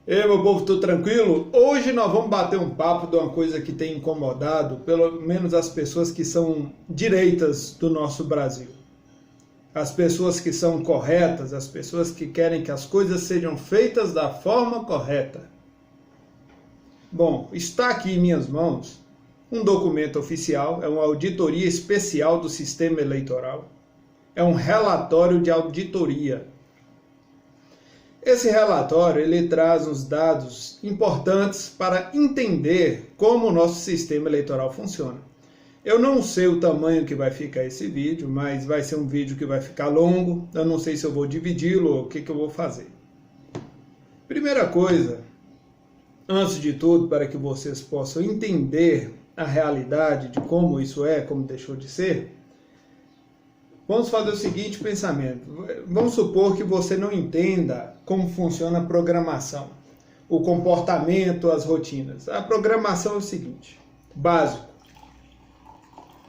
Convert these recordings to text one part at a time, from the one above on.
Ei, meu povo, tudo tranquilo? Hoje nós vamos bater um papo de uma coisa que tem incomodado, pelo menos as pessoas que são direitas do nosso Brasil. As pessoas que são corretas, as pessoas que querem que as coisas sejam feitas da forma correta. Bom, está aqui em minhas mãos um documento oficial, é uma auditoria especial do sistema eleitoral. É um relatório de auditoria. Esse relatório ele traz uns dados importantes para entender como o nosso sistema eleitoral funciona. Eu não sei o tamanho que vai ficar esse vídeo, mas vai ser um vídeo que vai ficar longo. Eu não sei se eu vou dividi-lo ou o que eu vou fazer. Primeira coisa, antes de tudo, para que vocês possam entender a realidade de como isso é, como deixou de ser, vamos fazer o seguinte pensamento. Vamos supor que você não entenda como funciona a programação, o comportamento, as rotinas. A programação é o seguinte, básico.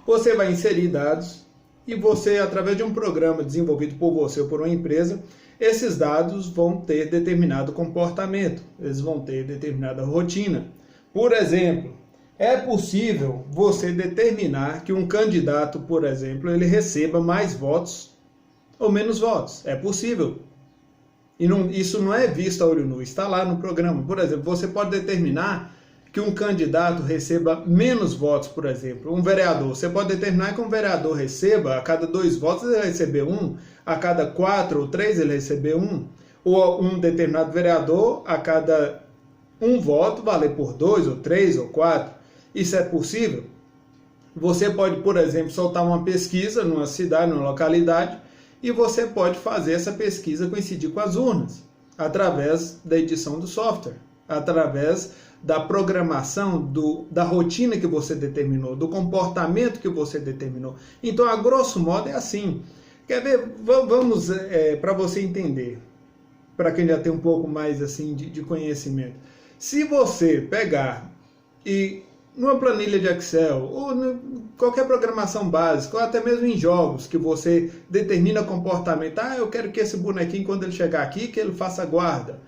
Você vai inserir dados e você, através de um programa desenvolvido por você ou por uma empresa, esses dados vão ter determinado comportamento, eles vão ter determinada rotina. Por exemplo, é possível você determinar que um candidato, por exemplo, ele receba mais votos ou menos votos. É possível. E isso não é visto a olho nu, está lá no programa. Por exemplo, você pode determinar que um candidato receba menos votos, por exemplo. Um vereador, você pode determinar que um vereador receba, a cada 2 votos ele vai receber 1, a cada 4 ou 3 ele receber 1, ou um determinado vereador, a cada 1 voto valer por 2 ou 3 ou 4. Isso é possível? Você pode, por exemplo, soltar uma pesquisa numa cidade, numa localidade, e você pode fazer essa pesquisa coincidir com as urnas, através da edição do software, através da programação, da rotina que você determinou, do comportamento que você determinou. Então, a grosso modo, é assim. Quer ver? Vamos, para você entender, para quem já tem um pouco mais assim de conhecimento. Se você pegar e numa planilha de Excel, ou qualquer programação básica, ou até mesmo em jogos, que você determina comportamento. Eu quero que esse bonequinho, quando ele chegar aqui, que ele faça guarda.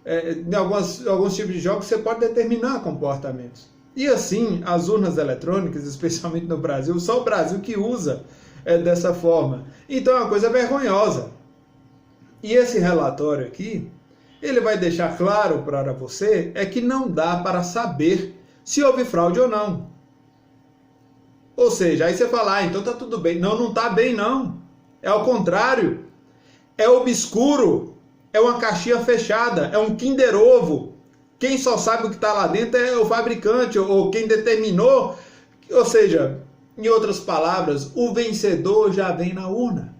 Em alguns tipos de jogos, você pode determinar comportamentos. E assim, as urnas eletrônicas, especialmente no Brasil, só o Brasil que usa dessa forma. Então é uma coisa vergonhosa. E esse relatório aqui, ele vai deixar claro para você que não dá para saber se houve fraude ou não. Ou seja, aí você fala, então tá tudo bem. Não, não tá bem não. É ao contrário. É obscuro. É uma caixinha fechada. É um Kinder Ovo. Quem só sabe o que está lá dentro é o fabricante ou quem determinou. Ou seja, em outras palavras, o vencedor já vem na urna.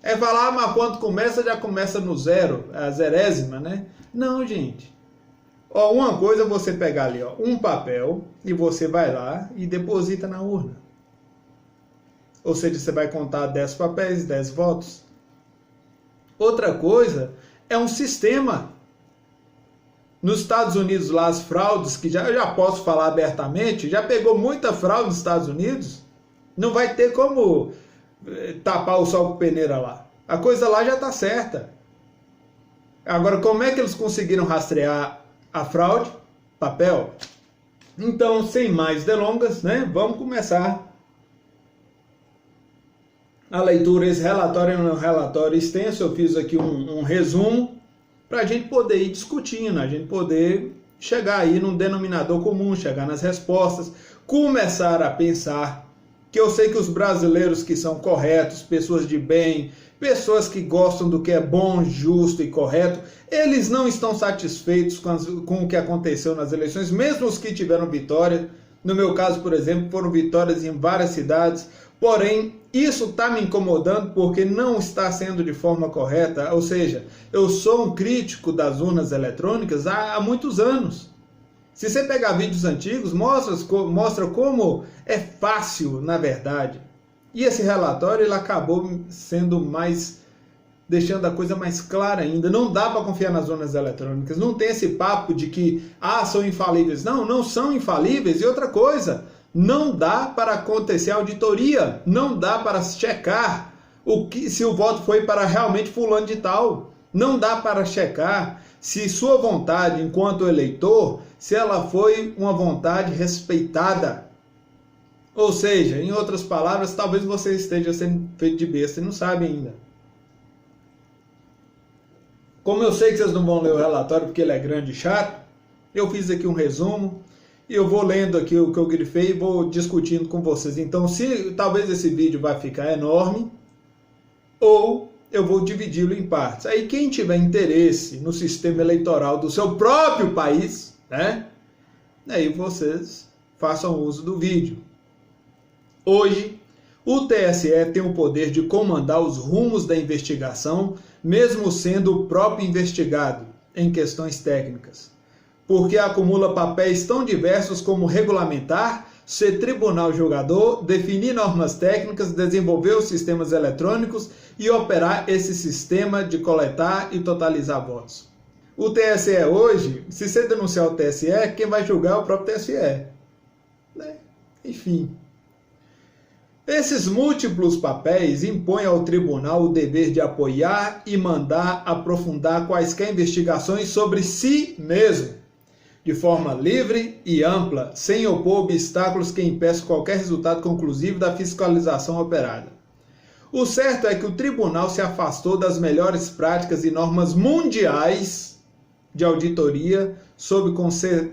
É falar, mas quando começa, já começa no zero. A zerésima, né? Não, gente. Uma coisa é você pegar ali um papel e você vai lá e deposita na urna. Ou seja, você vai contar 10 papéis, 10 votos. Outra coisa é um sistema. Nos Estados Unidos, lá as fraudes, que eu já posso falar abertamente, já pegou muita fraude nos Estados Unidos, não vai ter como tapar o sol com peneira lá. A coisa lá já está certa. Agora, como é que eles conseguiram rastrear a fraude? Papel. Então, sem mais delongas, né? Vamos começar a leitura. Esse relatório é um relatório extenso. Eu fiz aqui um resumo para a gente poder ir discutindo, a gente poder chegar aí num denominador comum, chegar nas respostas, começar a pensar. Que eu sei que os brasileiros que são corretos, pessoas de bem, pessoas que gostam do que é bom, justo e correto, eles não estão satisfeitos com o que aconteceu nas eleições, mesmo os que tiveram vitória. No meu caso, por exemplo, foram vitórias em várias cidades, porém, isso está me incomodando porque não está sendo de forma correta. Ou seja, eu sou um crítico das urnas eletrônicas há muitos anos. Se você pegar vídeos antigos, mostra como é fácil, na verdade. E esse relatório ele acabou sendo deixando a coisa mais clara ainda. Não dá para confiar nas urnas eletrônicas. Não tem esse papo de que são infalíveis. Não, não são infalíveis. E outra coisa, não dá para acontecer auditoria. Não dá para checar se o voto foi para realmente fulano de tal. Não dá para checar se sua vontade enquanto eleitor, se ela foi uma vontade respeitada. Ou seja, em outras palavras, talvez você esteja sendo feito de besta e não sabe ainda. Como eu sei que vocês não vão ler o relatório porque ele é grande e chato, eu fiz aqui um resumo e eu vou lendo aqui o que eu grifei e vou discutindo com vocês. Então, talvez esse vídeo vai ficar enorme ou eu vou dividi-lo em partes. Aí quem tiver interesse no sistema eleitoral do seu próprio país, né? Aí vocês façam uso do vídeo. Hoje, o TSE tem o poder de comandar os rumos da investigação, mesmo sendo o próprio investigado em questões técnicas, porque acumula papéis tão diversos como regulamentar, ser tribunal julgador, definir normas técnicas, desenvolver os sistemas eletrônicos e operar esse sistema de coletar e totalizar votos. O TSE hoje, se você denunciar o TSE, quem vai julgar é o próprio TSE. Né? Enfim. Esses múltiplos papéis impõem ao tribunal o dever de apoiar e mandar aprofundar quaisquer investigações sobre si mesmo, de forma livre e ampla, sem opor obstáculos que impeçam qualquer resultado conclusivo da fiscalização operada. O certo é que o tribunal se afastou das melhores práticas e normas mundiais de auditoria, sob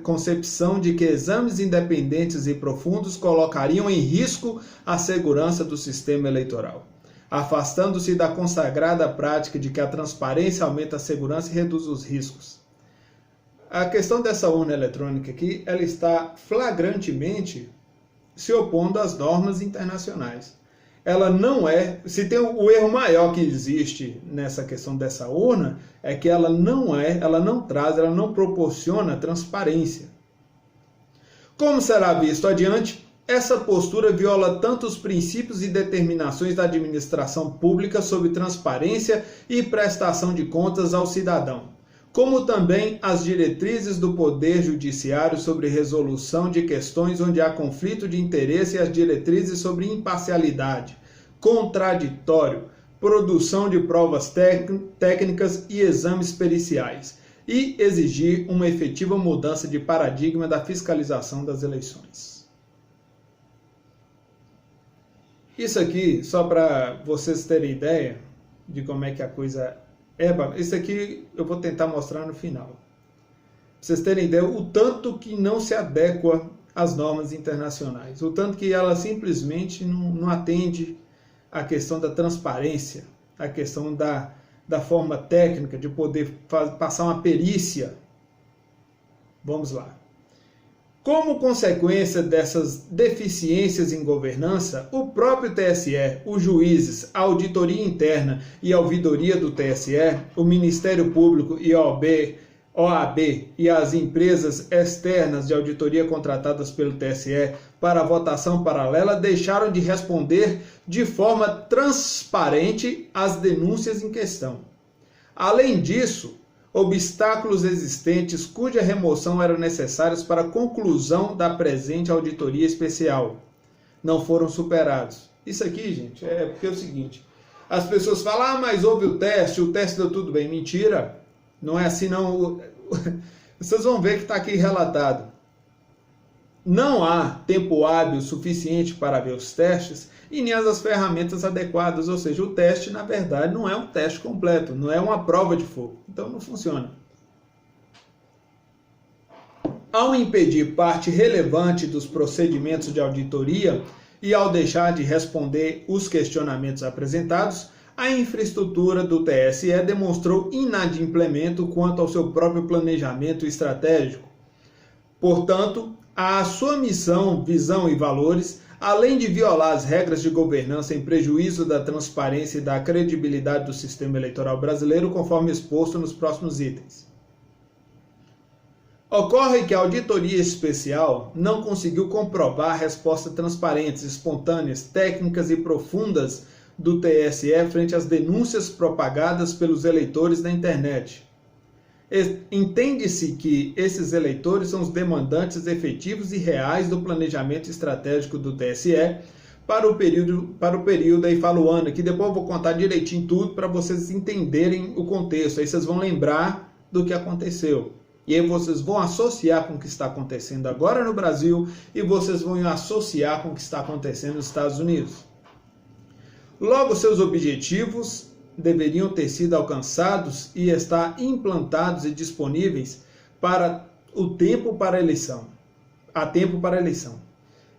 concepção de que exames independentes e profundos colocariam em risco a segurança do sistema eleitoral, afastando-se da consagrada prática de que a transparência aumenta a segurança e reduz os riscos. A questão dessa urna eletrônica aqui, ela está flagrantemente se opondo às normas internacionais. Ela não é, se tem o erro maior que existe nessa questão dessa urna, é que ela não proporciona transparência. Como será visto adiante, essa postura viola tanto os princípios e determinações da administração pública sobre transparência e prestação de contas ao cidadão, como também as diretrizes do Poder Judiciário sobre resolução de questões onde há conflito de interesse e as diretrizes sobre imparcialidade, contraditório, produção de provas técnicas e exames periciais, e exigir uma efetiva mudança de paradigma da fiscalização das eleições. Isso aqui, só para vocês terem ideia de como é que a coisa isso aqui eu vou tentar mostrar no final. Pra vocês terem ideia o tanto que não se adequa às normas internacionais. O tanto que ela simplesmente não atende à questão da transparência, à questão da forma técnica de poder passar uma perícia. Vamos lá. Como consequência dessas deficiências em governança, o próprio TSE, os juízes, a auditoria interna e a ouvidoria do TSE, o Ministério Público e a OAB e as empresas externas de auditoria contratadas pelo TSE para a votação paralela deixaram de responder de forma transparente às denúncias em questão. Além disso, obstáculos existentes cuja remoção eram necessários para a conclusão da presente auditoria especial não foram superados. Isso aqui, gente, é porque é o seguinte, as pessoas falam, mas houve o teste deu tudo bem. Mentira, não é assim não. Vocês vão ver que está aqui relatado. Não há tempo hábil suficiente para ver os testes e nem as ferramentas adequadas, ou seja, o teste, na verdade, não é um teste completo, não é uma prova de fogo, então não funciona. Ao impedir parte relevante dos procedimentos de auditoria e ao deixar de responder os questionamentos apresentados, a infraestrutura do TSE demonstrou inadimplemento quanto ao seu próprio planejamento estratégico. Portanto, a sua missão, visão e valores, além de violar as regras de governança em prejuízo da transparência e da credibilidade do sistema eleitoral brasileiro, conforme exposto nos próximos itens. Ocorre que a auditoria especial não conseguiu comprovar respostas transparentes, espontâneas, técnicas e profundas do TSE frente às denúncias propagadas pelos eleitores na internet. Entende-se que esses eleitores são os demandantes efetivos e reais do planejamento estratégico do TSE, para o período, aí fala o ano, que depois eu vou contar direitinho tudo para vocês entenderem o contexto, aí vocês vão lembrar do que aconteceu. E aí vocês vão associar com o que está acontecendo agora no Brasil e vocês vão associar com o que está acontecendo nos Estados Unidos. Logo, seus objetivos deveriam ter sido alcançados e estar implantados e disponíveis para o tempo para a eleição. Há tempo para a eleição.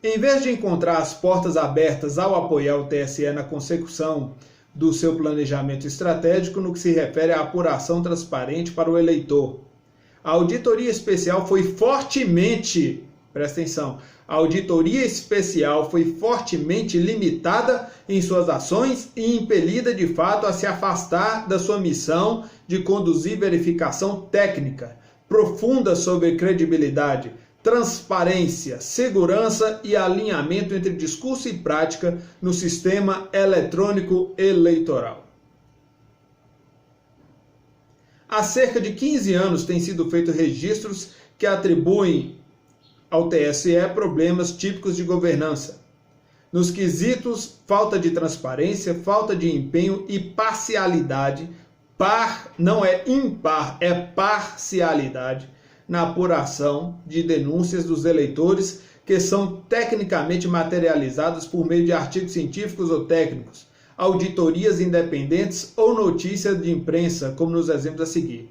Em vez de encontrar as portas abertas ao apoiar o TSE na consecução do seu planejamento estratégico no que se refere à apuração transparente para o eleitor, a auditoria especial foi fortemente, presta atenção, a auditoria especial foi fortemente limitada em suas ações e impelida de fato a se afastar da sua missão de conduzir verificação técnica profunda sobre credibilidade, transparência, segurança e alinhamento entre discurso e prática no sistema eletrônico eleitoral. Há cerca de 15 anos têm sido feitos registros que atribuem ao TSE problemas típicos de governança. Nos quesitos, falta de transparência, falta de empenho e parcialidade, não é impar, é parcialidade, na apuração de denúncias dos eleitores que são tecnicamente materializadas por meio de artigos científicos ou técnicos, auditorias independentes ou notícias de imprensa, como nos exemplos a seguir.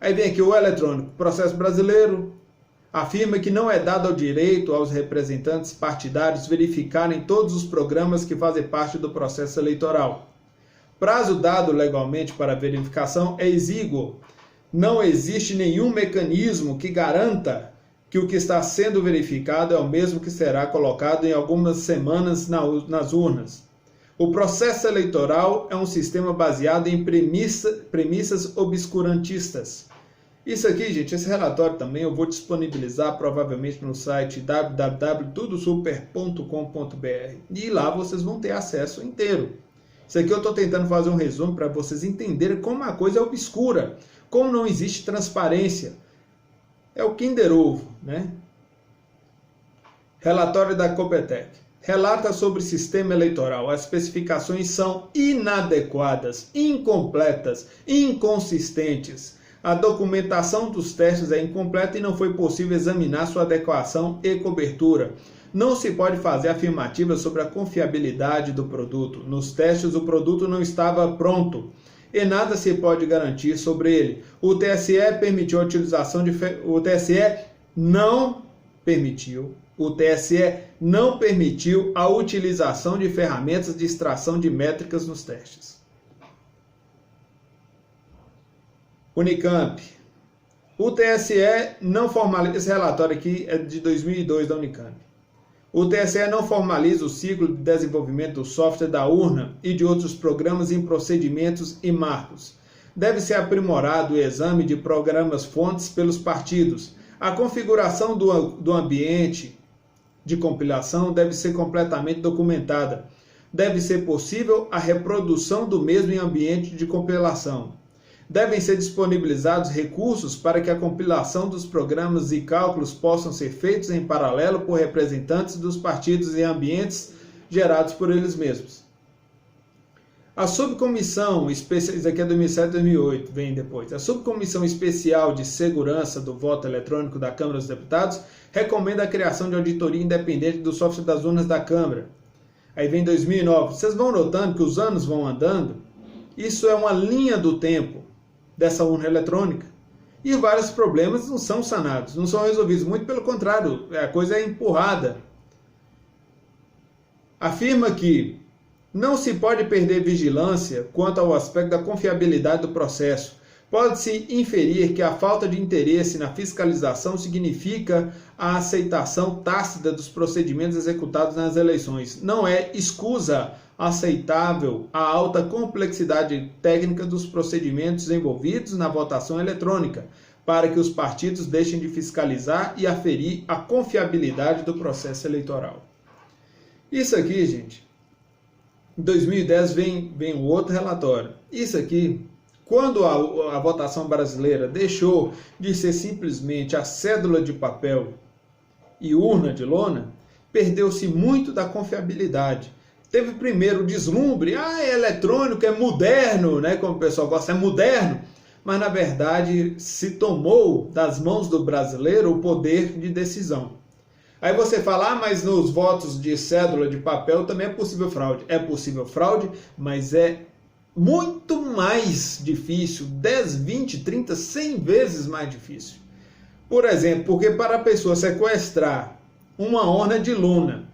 Aí vem aqui o eletrônico. Processo brasileiro afirma que não é dado ao direito aos representantes partidários verificarem todos os programas que fazem parte do processo eleitoral. Prazo dado legalmente para verificação é exíguo. Não existe nenhum mecanismo que garanta que o que está sendo verificado é o mesmo que será colocado em algumas semanas nas urnas. O processo eleitoral é um sistema baseado em premissas obscurantistas. Isso aqui, gente, esse relatório também eu vou disponibilizar provavelmente no site www.tudosuper.com.br e lá vocês vão ter acesso inteiro. Isso aqui eu estou tentando fazer um resumo para vocês entenderem como a coisa é obscura, como não existe transparência. É o Kinder Ovo, né? Relatório da Copetec. Relata sobre sistema eleitoral. As especificações são inadequadas, incompletas, inconsistentes. A documentação dos testes é incompleta e não foi possível examinar sua adequação e cobertura. Não se pode fazer afirmativas sobre a confiabilidade do produto. Nos testes, o produto não estava pronto e nada se pode garantir sobre ele. O TSE permitiu a utilização de... O TSE não permitiu a utilização de ferramentas de extração de métricas nos testes. Unicamp. O TSE não formaliza... Esse relatório aqui é de 2002 da Unicamp. O TSE não formaliza o ciclo de desenvolvimento do software da urna e de outros programas em procedimentos e marcos. Deve ser aprimorado o exame de programas-fontes pelos partidos. A configuração do ambiente de compilação deve ser completamente documentada. Deve ser possível a reprodução do mesmo em ambiente de compilação. Devem ser disponibilizados recursos para que a compilação dos programas e cálculos possam ser feitos em paralelo por representantes dos partidos em ambientes gerados por eles mesmos. A subcomissão especial, isso aqui é 2007 e 2008, vem depois. A subcomissão especial de segurança do voto eletrônico da Câmara dos Deputados recomenda a criação de auditoria independente do software das urnas da Câmara. Aí vem 2009. Vocês vão notando que os anos vão andando? Isso é uma linha do tempo dessa urna eletrônica. E vários problemas não são sanados, não são resolvidos. Muito pelo contrário, a coisa é empurrada. Afirma que não se pode perder vigilância quanto ao aspecto da confiabilidade do processo. Pode-se inferir que a falta de interesse na fiscalização significa a aceitação tácita dos procedimentos executados nas eleições. Não é escusa aceitável a alta complexidade técnica dos procedimentos envolvidos na votação eletrônica, para que os partidos deixem de fiscalizar e aferir a confiabilidade do processo eleitoral. Isso aqui, gente, em 2010 vem um outro relatório. Isso aqui, quando a votação brasileira deixou de ser simplesmente a cédula de papel e urna de lona, perdeu-se muito da confiabilidade. Teve primeiro o deslumbre, é eletrônico, é moderno, né? Como o pessoal gosta, é moderno. Mas na verdade se tomou das mãos do brasileiro o poder de decisão. Aí você fala, mas nos votos de cédula de papel também é possível fraude. É possível fraude, mas é muito mais difícil, 10, 20, 30, 100 vezes mais difícil. Por exemplo, porque para a pessoa sequestrar uma urna de lona,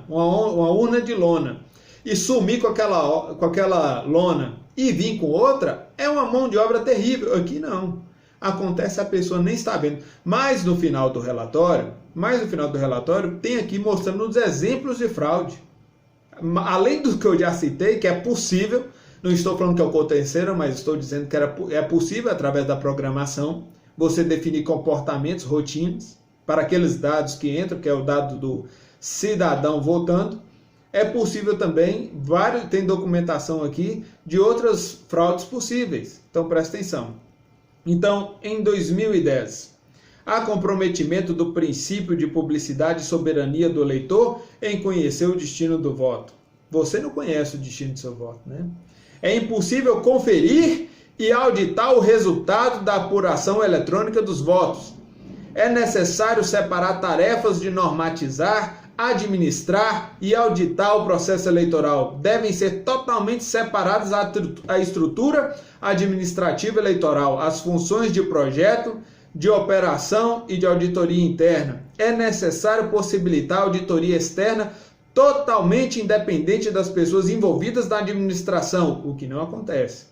uma urna de lona, e sumir com aquela lona e vir com outra, é uma mão de obra terrível. Aqui não. Acontece, a pessoa nem está vendo. Mas no final do relatório, tem aqui mostrando os exemplos de fraude. Além do que eu já citei, que é possível, não estou falando que aconteceram, mas estou dizendo que é possível, através da programação, você definir comportamentos, rotinas, para aqueles dados que entram, que é o dado do cidadão votando. É possível também, tem documentação aqui de outras fraudes possíveis. Então presta atenção. Então, em 2010, há comprometimento do princípio de publicidade e soberania do eleitor em conhecer o destino do voto. Você não conhece o destino do seu voto, né? É impossível conferir e auditar o resultado da apuração eletrônica dos votos. É necessário separar tarefas de normatizar, administrar e auditar o processo eleitoral. Devem ser totalmente separadas a estrutura administrativa eleitoral, as funções de projeto, de operação e de auditoria interna. É necessário possibilitar a auditoria externa totalmente independente das pessoas envolvidas na administração, o que não acontece.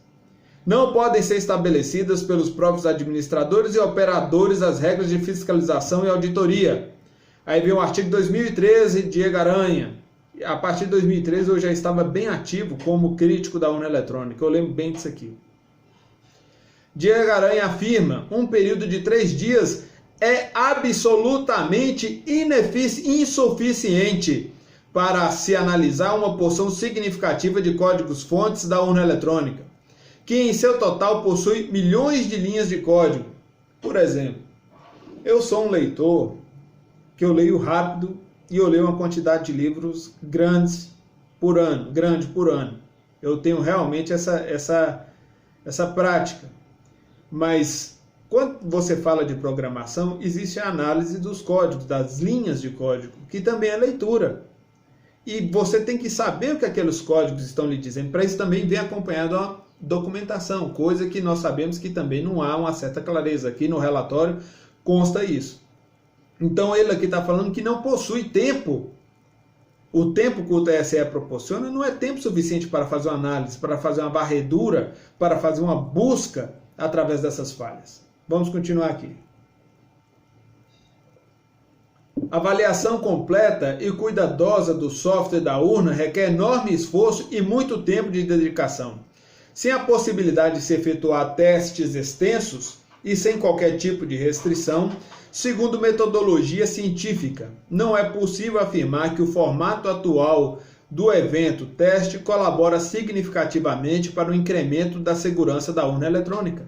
Não podem ser estabelecidas pelos próprios administradores e operadores as regras de fiscalização e auditoria. Aí vem o artigo 2013, Diego Aranha. A partir de 2013 eu já estava bem ativo como crítico da urna eletrônica, eu lembro bem disso aqui. Diego Aranha afirma, um período de 3 dias é absolutamente insuficiente para se analisar uma porção significativa de códigos-fontes da urna eletrônica, que em seu total possui milhões de linhas de código. Por exemplo, eu sou um leitor que eu leio rápido e eu leio uma quantidade de livros grande por ano. Eu tenho realmente essa prática. Mas quando você fala de programação, existe a análise dos códigos, das linhas de código, que também é leitura. E você tem que saber o que aqueles códigos estão lhe dizendo. Para isso também vem acompanhado uma documentação, coisa que nós sabemos que também não há uma certa clareza. Aqui no relatório consta isso. Então ele aqui está falando que não possui tempo. O tempo que o TSE proporciona não é tempo suficiente para fazer uma análise, para fazer uma varredura, para fazer uma busca através dessas falhas. Vamos continuar aqui. Avaliação completa e cuidadosa do software da urna requer enorme esforço e muito tempo de dedicação. Sem a possibilidade de se efetuar testes extensos e sem qualquer tipo de restrição, segundo metodologia científica, não é possível afirmar que o formato atual do evento teste colabora significativamente para o incremento da segurança da urna eletrônica.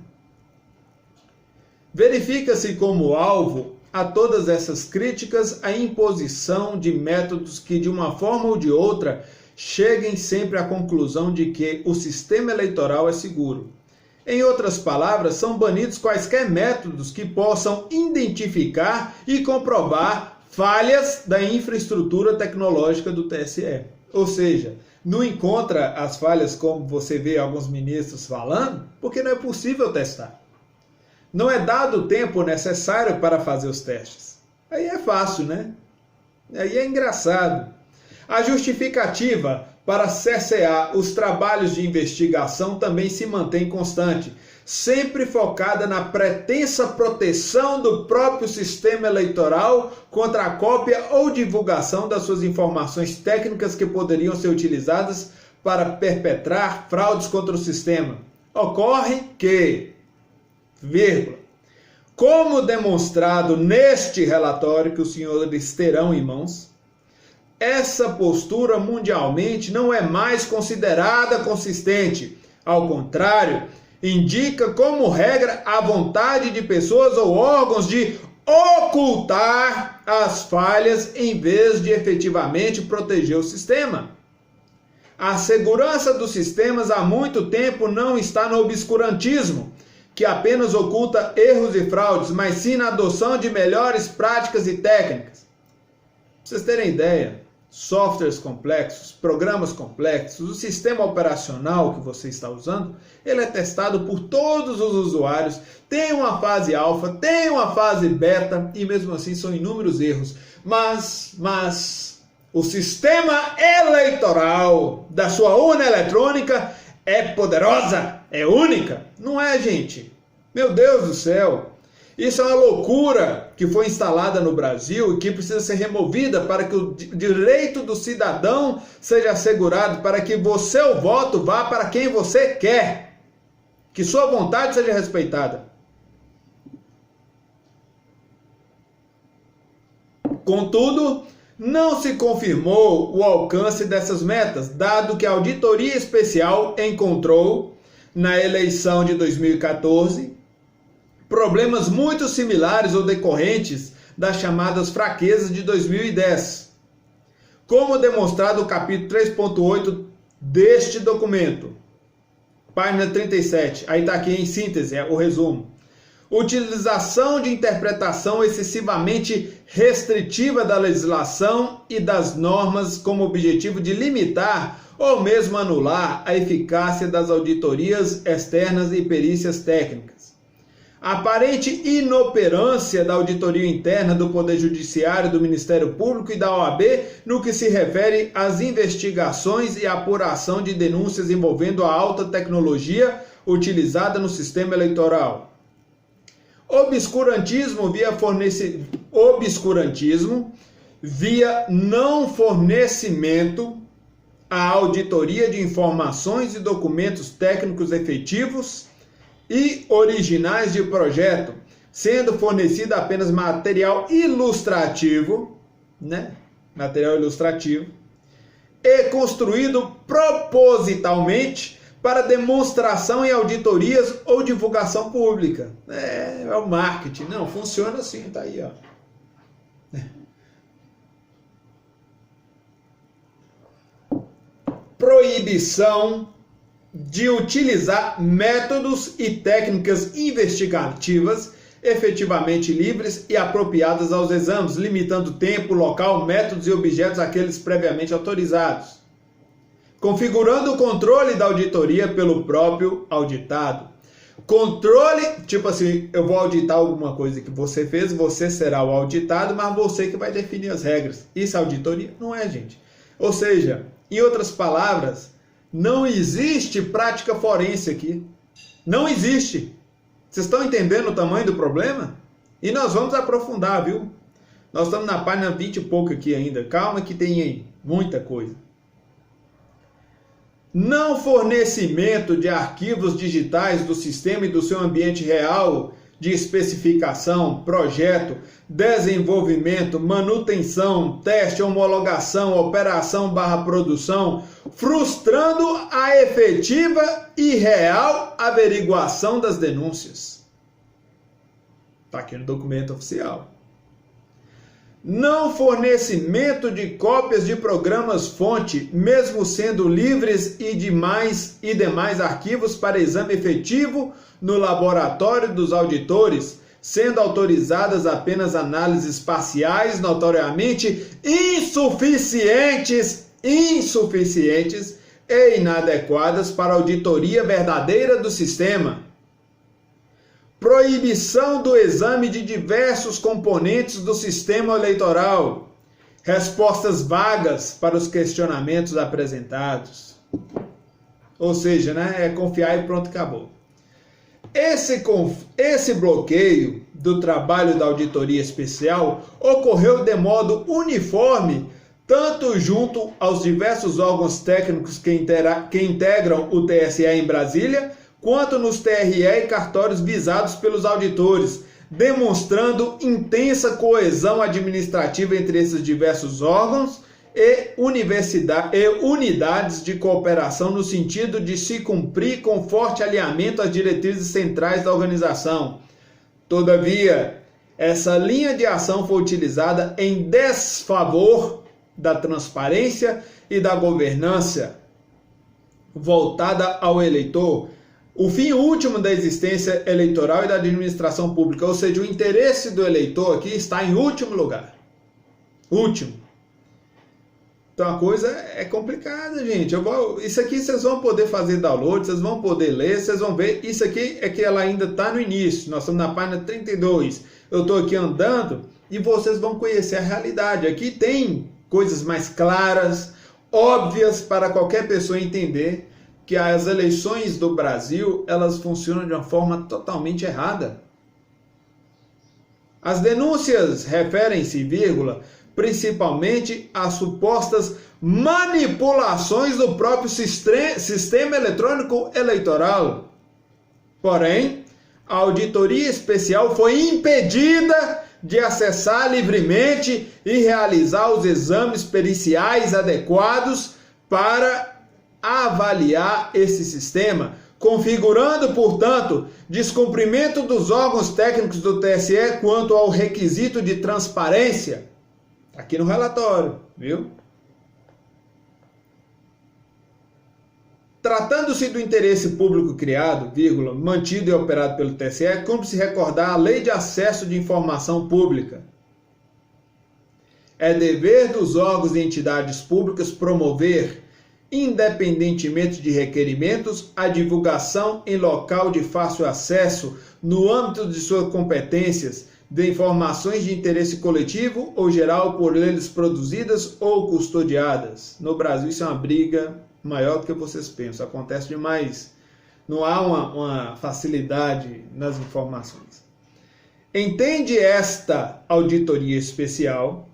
Verifica-se como alvo a todas essas críticas a imposição de métodos que, de uma forma ou de outra, cheguem sempre à conclusão de que o sistema eleitoral é seguro. Em outras palavras, são banidos quaisquer métodos que possam identificar e comprovar falhas da infraestrutura tecnológica do TSE. Ou seja, não encontra as falhas como você vê alguns ministros falando, porque não é possível testar. Não é dado o tempo necessário para fazer os testes. Aí é fácil, né? Aí é engraçado. A justificativa para cercear os trabalhos de investigação também se mantém constante, sempre focada na pretensa proteção do próprio sistema eleitoral contra a cópia ou divulgação das suas informações técnicas que poderiam ser utilizadas para perpetrar fraudes contra o sistema. Ocorre que, como demonstrado neste relatório que os senhores terão em mãos, essa postura mundialmente não é mais considerada consistente. Ao contrário, indica como regra a vontade de pessoas ou órgãos de ocultar as falhas em vez de efetivamente proteger o sistema. A segurança dos sistemas há muito tempo não está no obscurantismo, que apenas oculta erros e fraudes, mas sim na adoção de melhores práticas e técnicas. Para vocês terem ideia, softwares complexos, programas complexos, o sistema operacional que você está usando, ele é testado por todos os usuários, tem uma fase alfa, tem uma fase beta, e mesmo assim são inúmeros erros. Mas o sistema eleitoral da sua urna eletrônica é poderosa, é única. Não é, gente? Meu Deus do céu! Isso é uma loucura que foi instalada no Brasil e que precisa ser removida para que o direito do cidadão seja assegurado, para que o seu voto vá para quem você quer, que sua vontade seja respeitada. Contudo, não se confirmou o alcance dessas metas, dado que a auditoria especial encontrou, na eleição de 2014, problemas muito similares ou decorrentes das chamadas fraquezas de 2010, como demonstrado no capítulo 3.8 deste documento, página 37, aí está aqui em síntese, o resumo. Utilização de interpretação excessivamente restritiva da legislação e das normas com o objetivo de limitar ou mesmo anular a eficácia das auditorias externas e perícias técnicas. A aparente inoperância da auditoria interna do Poder Judiciário, do Ministério Público e da OAB no que se refere às investigações e apuração de denúncias envolvendo a alta tecnologia utilizada no sistema eleitoral. Obscurantismo via não fornecimento à auditoria de informações e documentos técnicos efetivos e originais de projeto, sendo fornecido apenas material ilustrativo, e construído propositalmente para demonstração em auditorias ou divulgação pública. É o marketing. Não, funciona assim, tá aí, ó. Proibição de utilizar métodos e técnicas investigativas efetivamente livres e apropriadas aos exames, limitando tempo, local, métodos e objetos àqueles previamente autorizados. Configurando o controle da auditoria pelo próprio auditado. Controle, tipo assim, eu vou auditar alguma coisa que você fez, você será o auditado, mas você que vai definir as regras. Isso é auditoria? Não é, gente. Ou seja, em outras palavras, não existe prática forense aqui. Não existe. Vocês estão entendendo o tamanho do problema? E nós vamos aprofundar, viu? Nós estamos na página 20 e pouco aqui ainda. Calma que tem aí muita coisa. Não fornecimento de arquivos digitais do sistema e do seu ambiente real de especificação, projeto, desenvolvimento, manutenção, teste, homologação, operação / produção, frustrando a efetiva e real averiguação das denúncias. Está aqui no documento oficial. Não fornecimento de cópias de programas-fonte, mesmo sendo livres e demais arquivos para exame efetivo no laboratório dos auditores, sendo autorizadas apenas análises parciais, notoriamente insuficientes e inadequadas para a auditoria verdadeira do sistema. Proibição do exame de diversos componentes do sistema eleitoral. Respostas vagas para os questionamentos apresentados. Ou seja, é confiar e pronto, acabou. Esse bloqueio do trabalho da auditoria especial ocorreu de modo uniforme, tanto junto aos diversos órgãos técnicos que integram o TSE em Brasília, quanto nos TRE e cartórios visados pelos auditores, demonstrando intensa coesão administrativa entre esses diversos órgãos e unidades de cooperação no sentido de se cumprir com forte alinhamento às diretrizes centrais da organização. Todavia, essa linha de ação foi utilizada em desfavor da transparência e da governança voltada ao eleitor, o fim último da existência eleitoral e da administração pública, ou seja, o interesse do eleitor aqui está em último lugar. Último. Então a coisa é complicada, gente. Isso aqui vocês vão poder fazer download, vocês vão poder ler, vocês vão ver. Isso aqui é que ela ainda está no início. Nós estamos na página 32. Eu estou aqui andando e vocês vão conhecer a realidade. Aqui tem coisas mais claras, óbvias para qualquer pessoa entender que as eleições do Brasil, elas funcionam de uma forma totalmente errada. As denúncias referem-se, principalmente às supostas manipulações do próprio sistema eletrônico eleitoral. Porém, a auditoria especial foi impedida de acessar livremente e realizar os exames periciais adequados para avaliar esse sistema, configurando, portanto, descumprimento dos órgãos técnicos do TSE quanto ao requisito de transparência. Aqui no relatório, viu? Tratando-se do interesse público criado, mantido e operado pelo TSE, cumpre-se recordar a Lei de Acesso de Informação Pública. É dever dos órgãos e entidades públicas promover, independentemente de requerimentos, a divulgação em local de fácil acesso, no âmbito de suas competências, de informações de interesse coletivo ou geral por eles produzidas ou custodiadas. No Brasil isso é uma briga maior do que vocês pensam, acontece demais, não há uma facilidade nas informações. Entende esta auditoria especial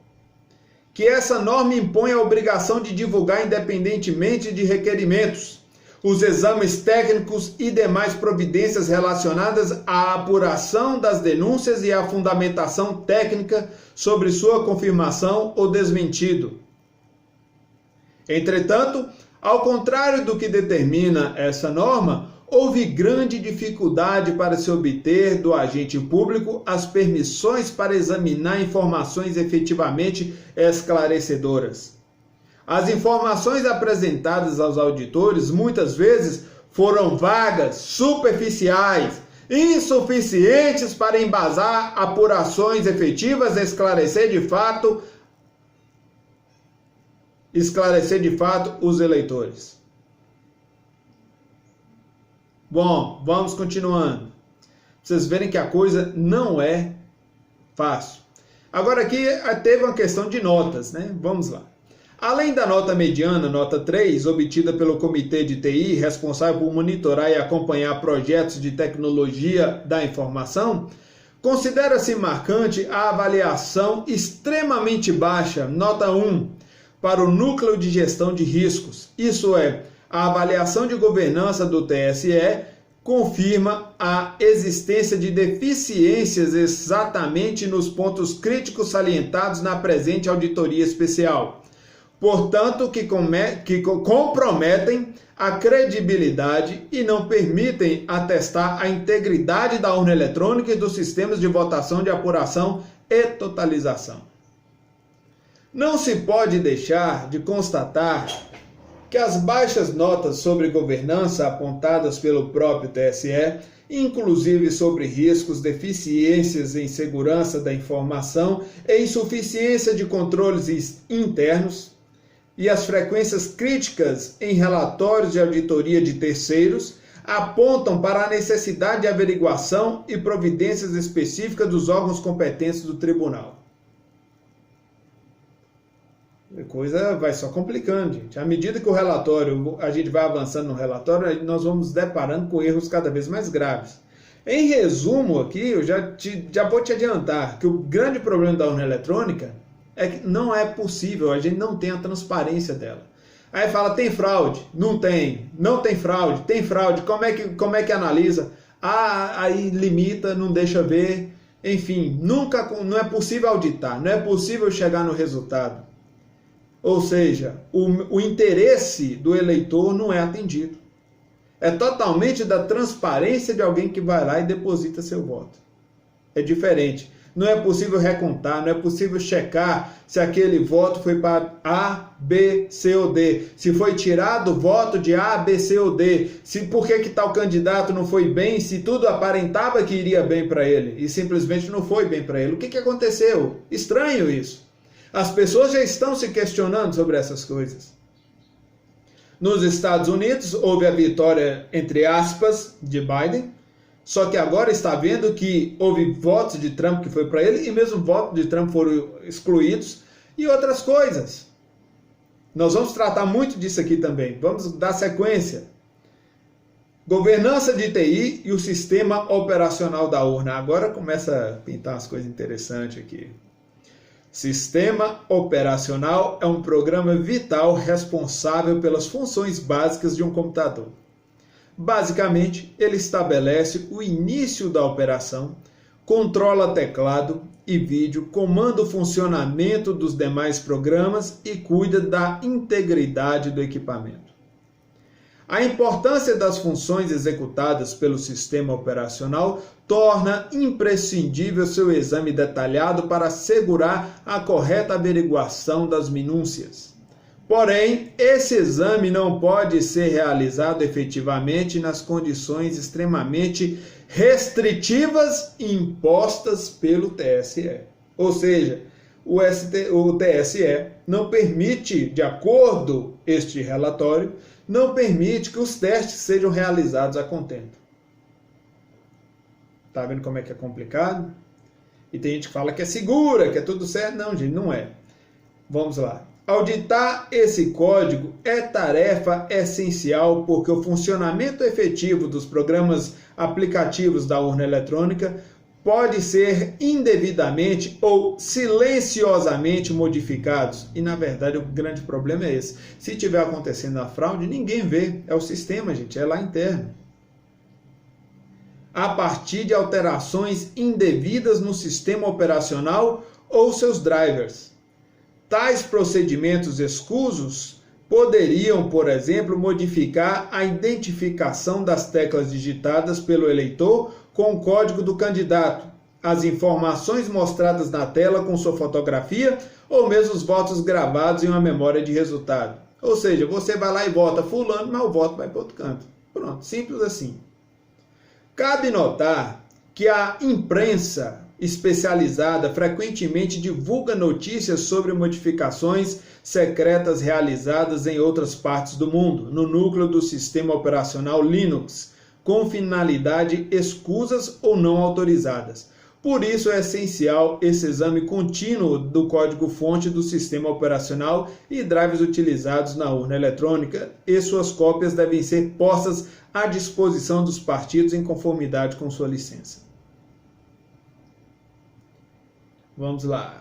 que essa norma impõe a obrigação de divulgar independentemente de requerimentos os exames técnicos e demais providências relacionadas à apuração das denúncias e à fundamentação técnica sobre sua confirmação ou desmentido. Entretanto, ao contrário do que determina essa norma, houve grande dificuldade para se obter do agente público as permissões para examinar informações efetivamente esclarecedoras. As informações apresentadas aos auditores muitas vezes foram vagas, superficiais, insuficientes para embasar apurações efetivas e esclarecer de fato os eleitores. Bom, vamos continuando. Vocês verem que a coisa não é fácil. Agora aqui teve uma questão de notas, né? Vamos lá. Além da nota mediana, nota 3, obtida pelo Comitê de TI, responsável por monitorar e acompanhar projetos de tecnologia da informação, considera-se marcante a avaliação extremamente baixa, nota 1, para o Núcleo de Gestão de Riscos. Isso é, a avaliação de governança do TSE confirma a existência de deficiências exatamente nos pontos críticos salientados na presente auditoria especial. Portanto, que comprometem a credibilidade e não permitem atestar a integridade da urna eletrônica e dos sistemas de votação, de apuração e totalização. Não se pode deixar de constatar que as baixas notas sobre governança apontadas pelo próprio TSE, inclusive sobre riscos, deficiências em segurança da informação e insuficiência de controles internos, e as frequências críticas em relatórios de auditoria de terceiros, apontam para a necessidade de averiguação e providências específicas dos órgãos competentes do tribunal. A coisa vai só complicando, gente. À medida que a gente vai avançando no relatório, nós vamos deparando com erros cada vez mais graves. Em resumo aqui, eu já vou te adiantar que o grande problema da urna eletrônica é que não é possível, a gente não tem a transparência dela. Aí fala, tem fraude? Não tem. Não tem fraude? Tem fraude. Como é que analisa? Aí limita, não deixa ver. Enfim, não é possível auditar, não é possível chegar no resultado. Ou seja, o interesse do eleitor não é atendido. É totalmente da transparência de alguém que vai lá e deposita seu voto. É diferente. não é possível recontar, não é possível checar se aquele voto foi para A, B, C ou D, se foi tirado o voto de A, B, C ou D, se por que tal candidato não foi bem, se tudo aparentava que iria bem para ele e simplesmente não foi bem para ele. O que aconteceu? Estranho isso. As pessoas já estão se questionando sobre essas coisas. Nos Estados Unidos, houve a vitória, entre aspas, de Biden, só que agora está vendo que houve votos de Trump que foi para ele, e mesmo votos de Trump foram excluídos, e outras coisas. Nós vamos tratar muito disso aqui também. Vamos dar sequência. Governança de TI e o sistema operacional da urna. Agora começa a pintar umas coisas interessantes aqui. Sistema operacional é um programa vital responsável pelas funções básicas de um computador. Basicamente, ele estabelece o início da operação, controla teclado e vídeo, comanda o funcionamento dos demais programas e cuida da integridade do equipamento. A importância das funções executadas pelo sistema operacional torna imprescindível seu exame detalhado para assegurar a correta averiguação das minúcias. Porém, esse exame não pode ser realizado efetivamente nas condições extremamente restritivas impostas pelo TSE. Ou seja, o TSE não permite, de acordo com este relatório, não permite que os testes sejam realizados a contento. Tá vendo como é que é complicado? E tem gente que fala que é segura, que é tudo certo. Não, gente, não é. Vamos lá. Auditar esse código é tarefa essencial porque o funcionamento efetivo dos programas aplicativos da urna eletrônica pode ser indevidamente ou silenciosamente modificados. E, na verdade, o grande problema é esse. Se estiver acontecendo a fraude, ninguém vê. É o sistema, gente, é lá interno. A partir de alterações indevidas no sistema operacional ou seus drivers. Tais procedimentos escusos poderiam, por exemplo, modificar a identificação das teclas digitadas pelo eleitor com o código do candidato, as informações mostradas na tela com sua fotografia ou mesmo os votos gravados em uma memória de resultado. Ou seja, você vai lá e vota fulano, mas o voto vai para outro canto. Pronto, simples assim. Cabe notar que a imprensa especializada frequentemente divulga notícias sobre modificações secretas realizadas em outras partes do mundo, no núcleo do sistema operacional Linux, com finalidade escusas ou não autorizadas. Por isso é essencial esse exame contínuo do código-fonte do sistema operacional e drivers utilizados na urna eletrônica, e suas cópias devem ser postas à disposição dos partidos em conformidade com sua licença. Vamos lá.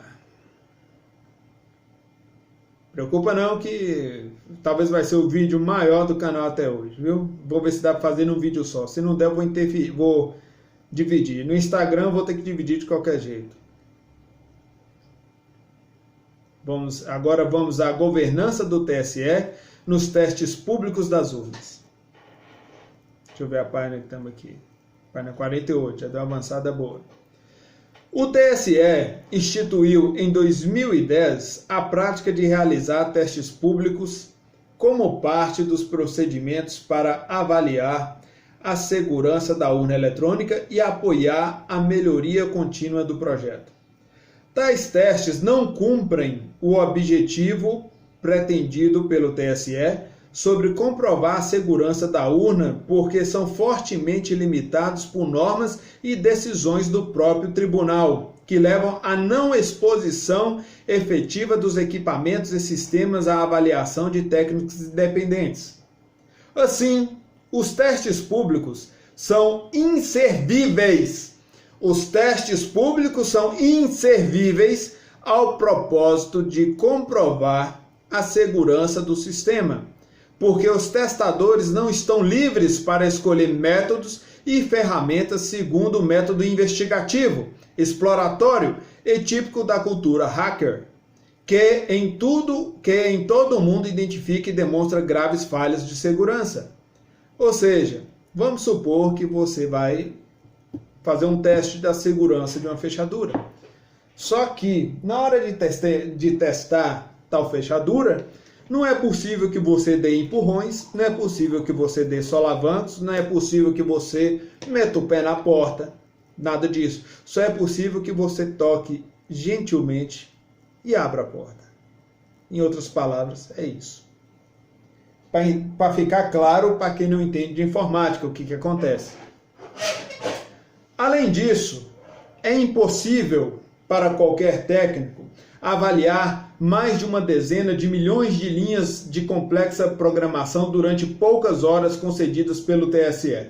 Preocupa não que talvez vai ser o vídeo maior do canal até hoje, viu? Vou ver se dá para fazer num vídeo só. Se não der, eu vou dividir. No Instagram eu vou ter que dividir de qualquer jeito. Agora vamos à governança do TSE nos testes públicos das urnas. Deixa eu ver a página que estamos aqui. Página 48, já deu uma avançada boa. O TSE instituiu em 2010 a prática de realizar testes públicos como parte dos procedimentos para avaliar a segurança da urna eletrônica e apoiar a melhoria contínua do projeto. Tais testes não cumprem o objetivo pretendido pelo TSE sobre comprovar a segurança da urna, porque são fortemente limitados por normas e decisões do próprio tribunal, que levam à não exposição efetiva dos equipamentos e sistemas à avaliação de técnicos independentes. Assim, os testes públicos são inservíveis. Os testes públicos são inservíveis ao propósito de comprovar a segurança do sistema, porque os testadores não estão livres para escolher métodos e ferramentas segundo o método investigativo, exploratório e típico da cultura hacker, que em todo mundo identifica e demonstra graves falhas de segurança. Ou seja, vamos supor que você vai fazer um teste da segurança de uma fechadura. Só que, na hora de testar tal fechadura, não é possível que você dê empurrões, não é possível que você dê solavancos, não é possível que você meta o pé na porta, nada disso. Só é possível que você toque gentilmente e abra a porta. Em outras palavras, é isso. Para ficar claro para quem não entende de informática, o que acontece. Além disso, é impossível para qualquer técnico avaliar mais de uma dezena de milhões de linhas de complexa programação durante poucas horas concedidas pelo TSE.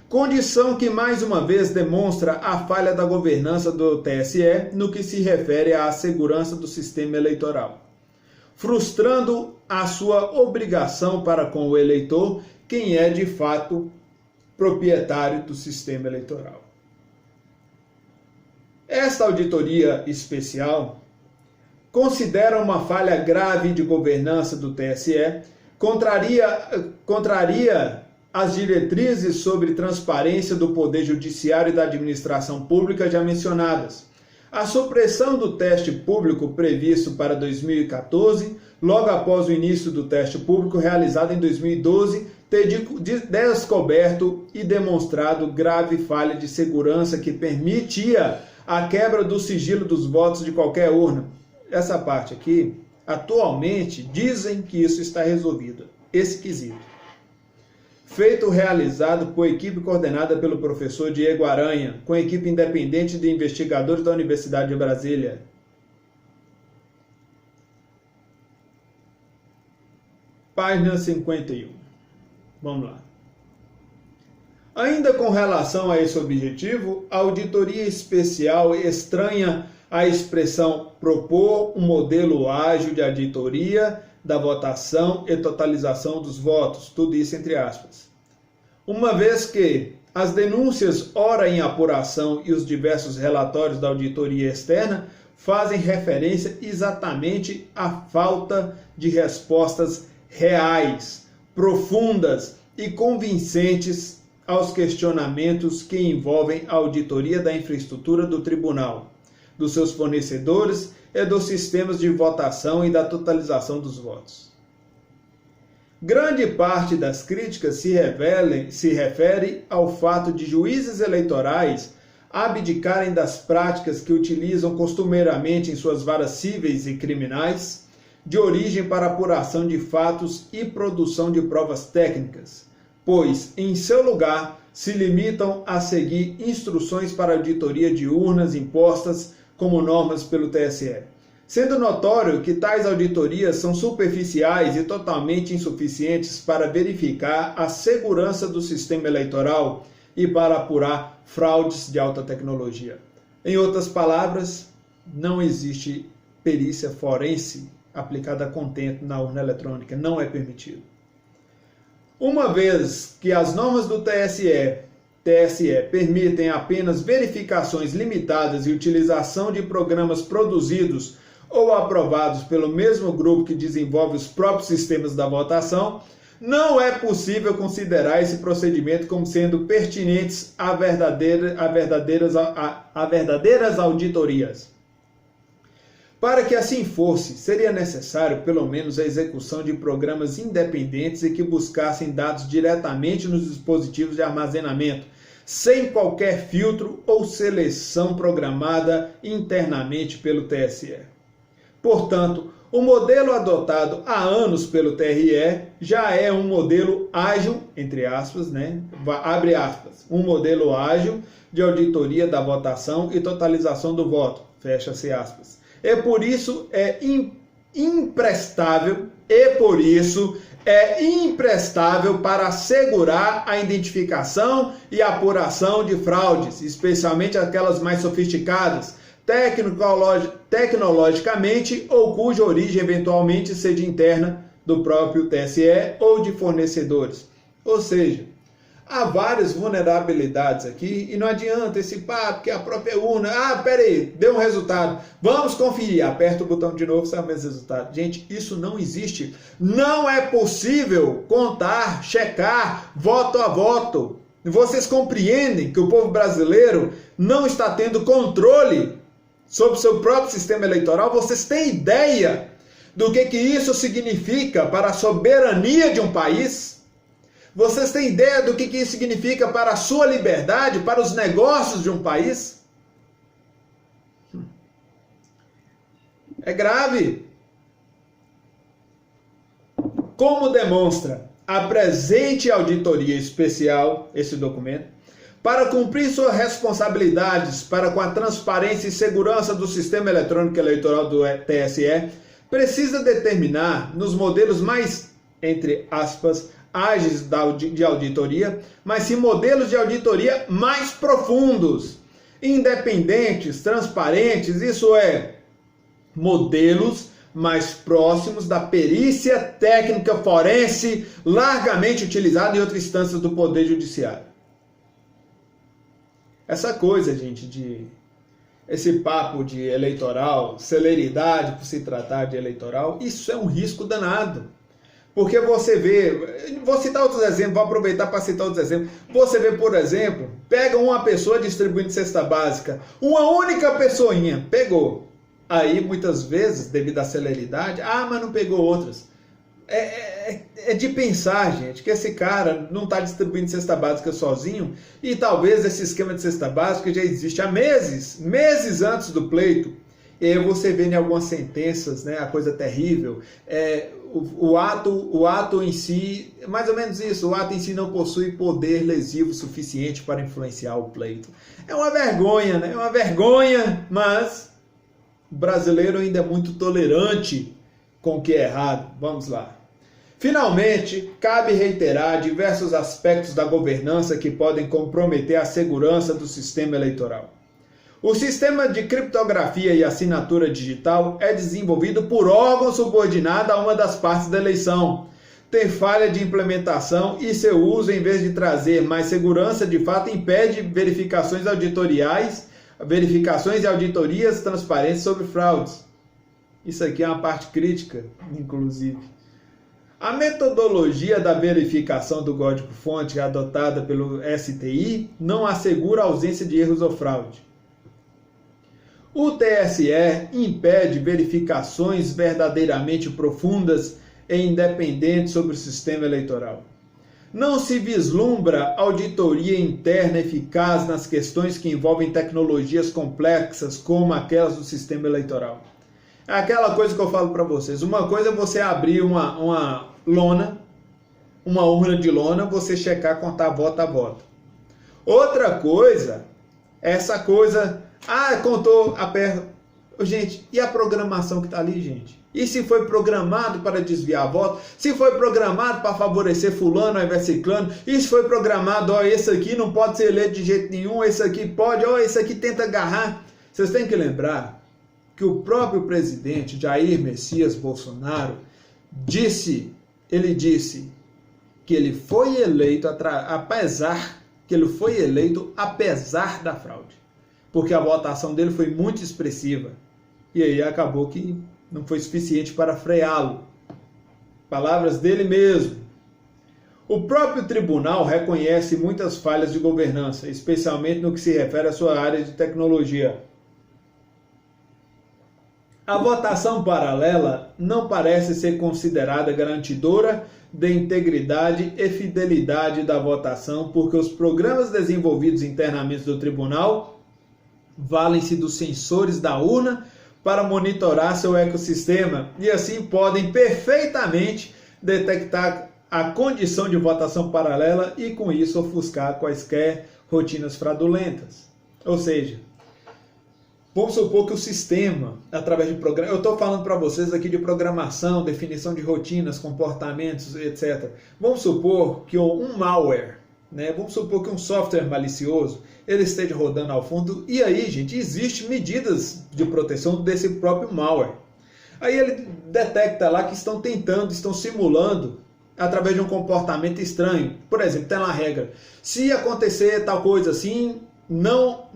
Condição que mais uma vez demonstra a falha da governança do TSE no que se refere à segurança do sistema eleitoral, frustrando a sua obrigação para com o eleitor, quem é de fato proprietário do sistema eleitoral. Esta auditoria especial considera uma falha grave de governança do TSE, contraria as diretrizes sobre transparência do Poder Judiciário e da administração pública já mencionadas. A supressão do teste público previsto para 2014, logo após o início do teste público realizado em 2012, ter descoberto e demonstrado grave falha de segurança que permitia a quebra do sigilo dos votos de qualquer urna. Essa parte aqui, atualmente, dizem que isso está resolvido, esse quesito. Feito realizado por equipe coordenada pelo professor Diego Aranha, com equipe independente de investigadores da Universidade de Brasília. Página 51. Vamos lá. Ainda com relação a esse objetivo, a auditoria especial estranha a expressão propor um modelo ágil de auditoria da votação e totalização dos votos, tudo isso entre aspas. Uma vez que as denúncias ora em apuração e os diversos relatórios da auditoria externa fazem referência exatamente à falta de respostas reais, profundas e convincentes aos questionamentos que envolvem a auditoria da infraestrutura do tribunal, dos seus fornecedores e dos sistemas de votação e da totalização dos votos. Grande parte das críticas se refere ao fato de juízes eleitorais abdicarem das práticas que utilizam costumeiramente em suas varas cíveis e criminais, de origem para apuração de fatos e produção de provas técnicas, pois, em seu lugar, se limitam a seguir instruções para auditoria de urnas impostas como normas pelo TSE. Sendo notório que tais auditorias são superficiais e totalmente insuficientes para verificar a segurança do sistema eleitoral e para apurar fraudes de alta tecnologia. Em outras palavras, não existe perícia forense aplicada a contento na urna eletrônica, não é permitido. Uma vez que as normas do TSE permitem apenas verificações limitadas e utilização de programas produzidos ou aprovados pelo mesmo grupo que desenvolve os próprios sistemas da votação, não é possível considerar esse procedimento como sendo pertinentes a verdadeiras auditorias. Para que assim fosse, seria necessário pelo menos a execução de programas independentes e que buscassem dados diretamente nos dispositivos de armazenamento, sem qualquer filtro ou seleção programada internamente pelo TSE. Portanto, o modelo adotado há anos pelo TRE já é um modelo ágil, entre aspas, abre aspas, um modelo ágil de auditoria da votação e totalização do voto, fecha-se aspas. Por isso é imprestável para assegurar a identificação e apuração de fraudes, especialmente aquelas mais sofisticadas, tecnologicamente ou cuja origem eventualmente seja interna do próprio TSE ou de fornecedores. Ou seja, há várias vulnerabilidades aqui e não adianta esse papo que a própria urna, peraí, deu um resultado, vamos conferir, aperta o botão de novo, sai o mesmo resultado. Gente, isso não existe. Não é possível contar, checar voto a voto. Vocês compreendem que o povo brasileiro não está tendo controle sobre o seu próprio sistema eleitoral? Vocês têm ideia do que isso significa para a soberania de um país? Vocês têm ideia do que isso significa para a sua liberdade, para os negócios de um país? É grave. Como demonstra a presente auditoria especial, esse documento, para cumprir suas responsabilidades para com a transparência e segurança do sistema eletrônico eleitoral do TSE, precisa determinar nos modelos mais, entre aspas, ágeis de auditoria, mas sim modelos de auditoria mais profundos, independentes, transparentes, isso é, modelos mais próximos da perícia técnica forense largamente utilizada em outras instâncias do Poder Judiciário. Essa coisa, gente, esse papo de eleitoral, celeridade por se tratar de eleitoral, isso é um risco danado. Porque você vê, vou citar outros exemplos, vou aproveitar para citar outros exemplos. Você vê, por exemplo, pega uma pessoa distribuindo cesta básica, uma única pessoinha pegou. Aí, muitas vezes, devido à celeridade, mas não pegou outras. É de pensar, gente, que esse cara não está distribuindo cesta básica sozinho e talvez esse esquema de cesta básica já existe há meses antes do pleito. E aí você vê em algumas sentenças, né, a coisa terrível, o ato em si, mais ou menos isso, o ato em si não possui poder lesivo suficiente para influenciar o pleito. É uma vergonha, né? É uma vergonha, mas o brasileiro ainda é muito tolerante com o que é errado. Vamos lá. Finalmente, cabe reiterar diversos aspectos da governança que podem comprometer a segurança do sistema eleitoral. O sistema de criptografia e assinatura digital é desenvolvido por órgão subordinado a uma das partes da eleição. Tem falha de implementação e seu uso, em vez de trazer mais segurança, de fato impede verificações e auditorias transparentes sobre fraudes. Isso aqui é uma parte crítica, inclusive. A metodologia da verificação do código-fonte adotada pelo STI não assegura a ausência de erros ou fraude. O TSE impede verificações verdadeiramente profundas e independentes sobre o sistema eleitoral. Não se vislumbra auditoria interna eficaz nas questões que envolvem tecnologias complexas como aquelas do sistema eleitoral. É aquela coisa que eu falo para vocês. Uma coisa é você abrir uma lona, uma urna de lona, você checar, contar voto a voto. Outra coisa é essa coisa, contou a perna. Gente, e a programação que está ali, gente? E se foi programado para desviar voto? Se foi programado para favorecer fulano ao invés de ciclano? E se foi programado, esse aqui não pode ser eleito de jeito nenhum, esse aqui pode, esse aqui tenta agarrar. Vocês têm que lembrar que o próprio presidente Jair Messias Bolsonaro disse que ele foi eleito apesar da fraude, porque a votação dele foi muito expressiva e aí acabou que não foi suficiente para freá-lo. Palavras dele mesmo. O próprio tribunal reconhece muitas falhas de governança, especialmente no que se refere à sua área de tecnologia. A votação paralela não parece ser considerada garantidora de integridade e fidelidade da votação, porque os programas desenvolvidos internamente do tribunal valem-se dos sensores da urna para monitorar seu ecossistema e assim podem perfeitamente detectar a condição de votação paralela e com isso ofuscar quaisquer rotinas fraudulentas. Ou seja, vamos supor que o sistema, através de programa, eu estou falando para vocês aqui de programação, definição de rotinas, comportamentos, etc. Vamos supor que um malware, vamos supor que um software malicioso, ele esteja rodando ao fundo, e aí, gente, existem medidas de proteção desse próprio malware. Aí ele detecta lá que estão simulando, através de um comportamento estranho. Por exemplo, tem lá a regra, se acontecer tal coisa assim, não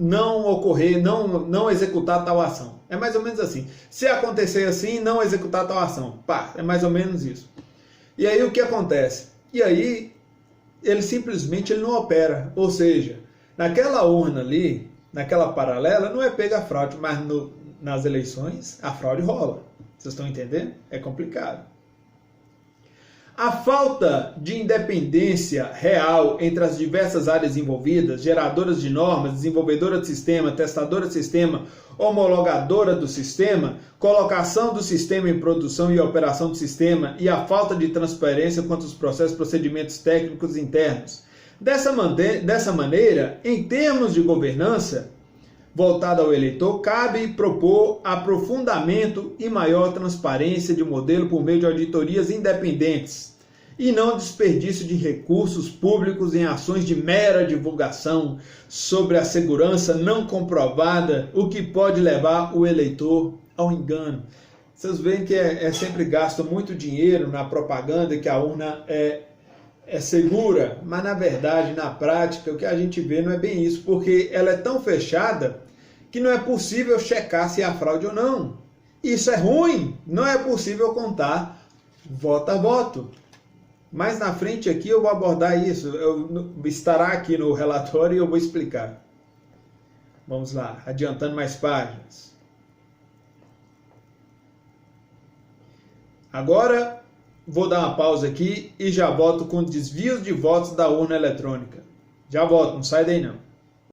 executar tal ação. É mais ou menos assim. Se acontecer assim, não executar tal ação. É mais ou menos isso. E aí o que acontece? E aí ele simplesmente não opera. Ou seja, naquela urna ali, naquela paralela, não é pega a fraude, mas nas eleições a fraude rola. Vocês estão entendendo? É complicado. A falta de independência real entre as diversas áreas envolvidas, geradoras de normas, desenvolvedora de sistema, testadora de sistema, homologadora do sistema, colocação do sistema em produção e operação do sistema e a falta de transparência quanto aos processos e procedimentos técnicos internos. Dessa maneira, em termos de governança voltada ao eleitor, cabe propor aprofundamento e maior transparência de modelo por meio de auditorias independentes e não desperdício de recursos públicos em ações de mera divulgação sobre a segurança não comprovada, o que pode levar o eleitor ao engano. Vocês veem que é sempre gasto muito dinheiro na propaganda que a urna é segura, mas na verdade, na prática, o que a gente vê não é bem isso, porque ela é tão fechada que não é possível checar se há fraude ou não. Isso é ruim, não é possível contar voto a voto. Mais na frente aqui eu vou abordar isso, estará aqui no relatório e eu vou explicar. Vamos lá, adiantando mais páginas. Agora vou dar uma pausa aqui e já volto com desvios de votos da urna eletrônica. Já volto, não sai daí não.